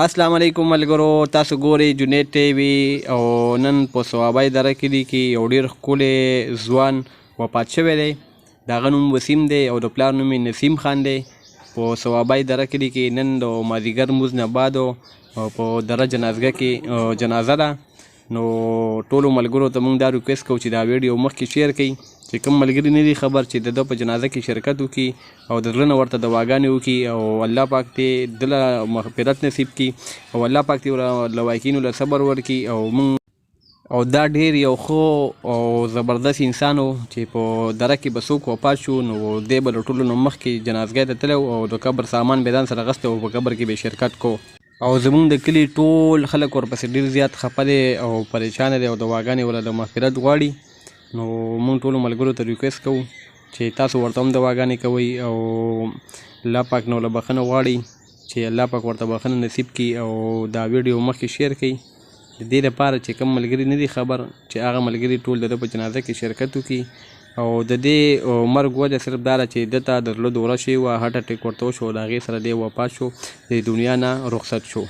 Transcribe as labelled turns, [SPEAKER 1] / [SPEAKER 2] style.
[SPEAKER 1] السلام علیکم ملګرو، تاسو ګورئ جنید ټي وي او نن په صوابۍ دره کلي کې یو ډېر ښکلی ځوان وفات شوی دی. د هغه نوم وسیم دی او د پلار نوم یې نسیم خان دی. په صوابۍ دره کلي کې نن د مازدیګر لمونځ نه بعد او په دره جنازګه کې جنازه ده. نو ټولو ملګرو ته موږ دا ریکویسټ کوو چې دا ویډیو مخکې شیر کړئ چې کوم ملګري نه دي خبر چې د ده په جنازه کې شرکت وکړي او د زړه نه ورته دعاګانې وکړي او الله پاک دې ده له مغفرت نصیب کړي او الله پاک دې له واقعینو له صبر ورکړي. او دا ډېر یو ښه او زبردست انسان و چې په دره کې به څوک وفات شو نو دی به له ټولو نه مخکې جنازګۍ ته تللی او د قبر سامان به ځان سره اخیستی او په قبر کې به شرکت کو. او زمونږ د کلي ټول خلک ورپسې ډېر زیات خفه دی او پریشانه دی او دعاګانې ورله د مغفرت غواړي. نو مونږ ټولو ملګرو ته ریکویسټ کوو چې تاسو ورته هم دعاګانې کوئ او الله پاک نو له بښنه غواړئ چې الله پاک ورته بښنه نصیب کړي او دا ویډیو مخکې شیر کړئ د دې لپاره چې کوم ملګري نه دي خبر چې هغه ملګري ټول د ده په جنازه کې شرکت وکړي. او د دې مرګ وجه صرف دا ده چې ده ته د زړه دوره شوې وه، هارټ اټیک ورته وشو او د هغې سره دی وفات شو، د دنیا نه رخصت شو.